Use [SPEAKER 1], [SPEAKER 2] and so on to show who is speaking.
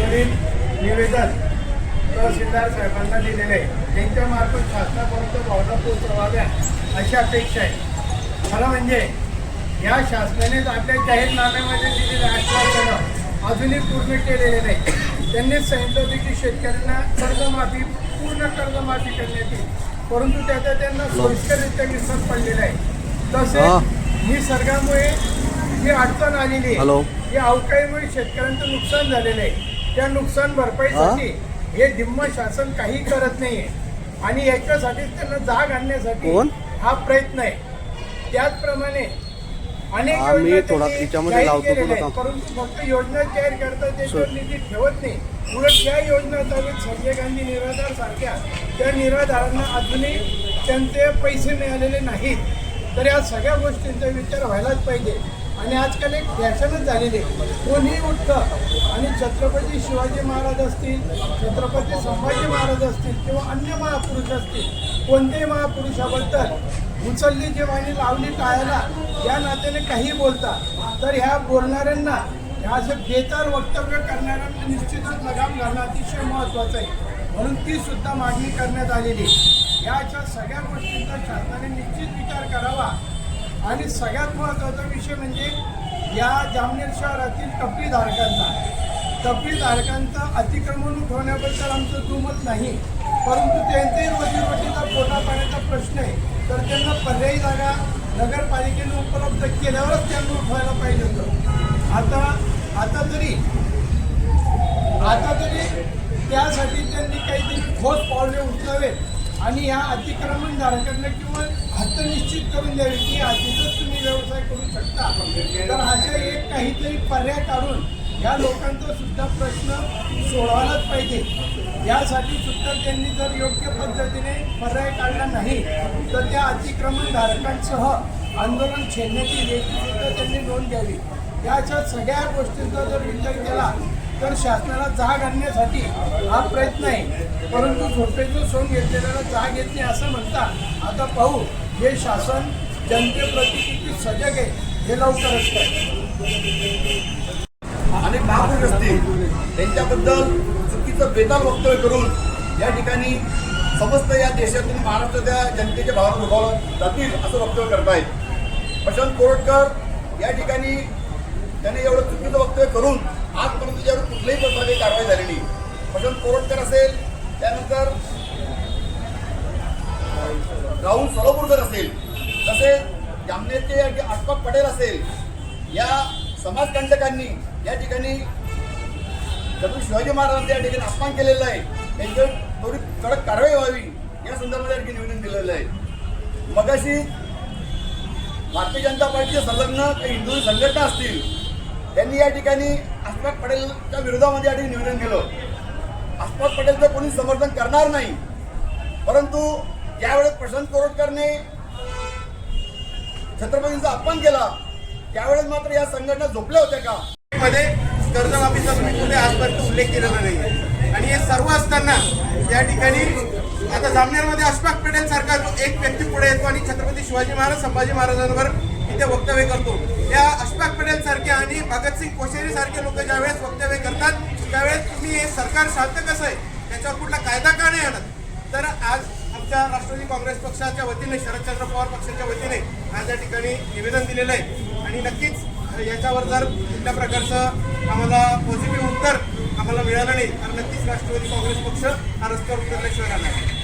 [SPEAKER 1] तातडीने निवेदन तहसीलदार साहेबांना दिलेले आहे, त्यांच्या मार्फत शासनापर्यंत भावना पोहोचवाव्या अशी अपेक्षा आहे। खरं म्हणजे या शासनाने आपल्या जाहीरनाम्यामध्ये दिलेले आश्वासनं अजूनही पूर्ण केलेले नाही। त्यांनीच सांगितलं होतं की शेतकऱ्यांना कर्जमाफी, पूर्ण कर्जमाफी करण्यात येईल, परंतु त्याचा त्यांना सोयीस्कररित्या विसर पडलेला आहे। तसेच निसर्गामुळे जी अडचण आलेली आहे, या अवकाळीमुळे शेतकऱ्यांचं नुकसान झालेलं आहे। त्या नुकसान भरपाईसाठी हे दिम्म शासन काही करत नाहीये आणि याच्यासाठी त्यांना जाग आणण्यासाठी हा प्रयत्न आहे। त्याचप्रमाणे अनेक योजना परंतु फक्त योजना जाहीर करतात, त्याच्यावर निधी ठेवत नाही। उलट ज्या योजना चालू संजय गांधी निराधार सारख्या त्या निराधारांना अजूनही त्यांचे पैसे मिळालेले नाहीत। तर या सगळ्या गोष्टींचा विचार व्हायलाच पाहिजे। आणि आजकाल एक फॅशनच झालेली आहे, कोणीही उठतं आणि छत्रपती शिवाजी महाराज असतील, छत्रपती संभाजी महाराज असतील किंवा अन्य महापुरुष असतील, कोणत्याही महापुरुषाबद्दल उचलली जेव्हानी लावली टाळ्याला या नात्याने काही बोलता, तर ह्या बोलणाऱ्यांना, ह्या असे बेताल वक्तव्य करणाऱ्यांना निश्चितच लगाम घालणं अतिशय महत्त्वाचं आहे। म्हणून ती सुद्धा मागणी करण्यात आलेली आहे। या अशा सगळ्या गोष्टींचा शासनाने निश्चित विचार करावा। आणि सगळ्यात महत्त्वाचा विषय म्हणजे या जामनेर शहरातील टपरीधारकांचं अतिक्रमण उठवण्याबद्दल आमचं दुमत नाही, परंतु त्यांच्याही रोजीरोटीचा पोटा पाण्याचा प्रश्न आहे, तर त्यांना पर्यायी जागा नगरपालिकेने उपलब्ध केल्यावरच त्यांना उठवायला पाहिजे होतं। आता तरी त्यासाठी त्यांनी काहीतरी ठोस पावले उचलावेत आणि या अतिक्रमणधारकांना किंवा हद्द निश्चित करून द्यावी की हद्दीतच तुम्ही व्यवसाय करू शकता। तर अशा एक काहीतरी पर्याय काढून या लोकांचा सुद्धा प्रश्न सोडवायलाच पाहिजे। यासाठी सुद्धा त्यांनी जर योग्य पद्धतीने पर्याय काढला नाही तर त्या अतिक्रमणधारकांसह आंदोलन छेडण्याची याची सुद्धा त्यांनी नोंद घ्यावी। या अशा सगळ्या गोष्टींचा जर विचार केला तर शासनाला जाग आणण्यासाठी हा प्रयत्न आहे, परंतु झोपेचं सोंग घेतलेल्याला जाग येत नाही असं म्हणता। आता पाहू हे शासन जनतेप्रती किती सजग आहे हे लवकरच कळेल।
[SPEAKER 2] अनेक महापुरुष असतील त्यांच्याबद्दल चुकीचं बेताल वक्तव्य करून या ठिकाणी समस्त या देशातून महाराष्ट्राच्या जनतेच्या भावना दुखावल्या जातील असं वक्तव्य करतायत। प्रशांत कोरटकर या ठिकाणी त्याने एवढं चुकीचं वक्तव्य करून आजपर्यंत त्याच्यावर कुठल्याही प्रकारची कारवाई झालेली। प्रशांत कोरटकर असेल, त्यानंतर राहुल सोलापूरकर असेल, तसेच जामनेरचे अशफाक पटेल असेल, या समाजकंटकांनी या ठिकाणी छत्रपती शिवाजी महाराजांचं या ठिकाणी अपमान केलेलं आहे, त्यांच्यावर त्वरित कडक कारवाई व्हावी या संदर्भात या ठिकाणी निवेदन दिलेलं आहे। मगाशी भारतीय जनता पार्टीचे संलग्न काही हिंदू संघटना असतील त्यांनी या ठिकाणी अशफाक पटेलच्या विरोधामध्ये या ठिकाणी निवेदन केलं। अशफाक पटेलचं कोणी समर्थन करणार नाही, परंतु ज्यावेळेस प्रशांत कोरटकरने छत्रपतींचा अपमान केला त्यावेळेस मात्र या संघटना झोपल्या होत्या का?
[SPEAKER 1] मध्ये कर्जमाफीचा तुम्ही आजपर्यंत उल्लेख केलेला नाही आणि हे सर्व असताना या ठिकाणी आता जामनेरमध्ये अशफाक पटेल सारखा एक व्यक्ती पुढे येतो आणि छत्रपती शिवाजी महाराज संभाजी महाराजांवर इथे वक्तव्य करतो। या अशफाक पटेल सारखे आणि भगतसिंग कोश्यारी सारखे लोक ज्यावेळेस वक्तव्य करतात त्यावेळेस तुम्ही हे सरकार शांत कसं आहे त्याच्यावर कुठला कायदा का नाही आणत? तर आज आमच्या राष्ट्रवादी काँग्रेस पक्षाच्या वतीने, शरदचंद्र पवार पक्षाच्या वतीने आज या ठिकाणी निवेदन दिलेलं आहे आणि नक्कीच याच्यावर जर कुठल्या प्रकारचं आम्हाला पॉझिटिव्ह उत्तर आम्हाला मिळालं नाही तर नक्कीच राष्ट्रवादी काँग्रेस पक्ष हा रस्त्यावर उतरल्याशिवाय राहणार।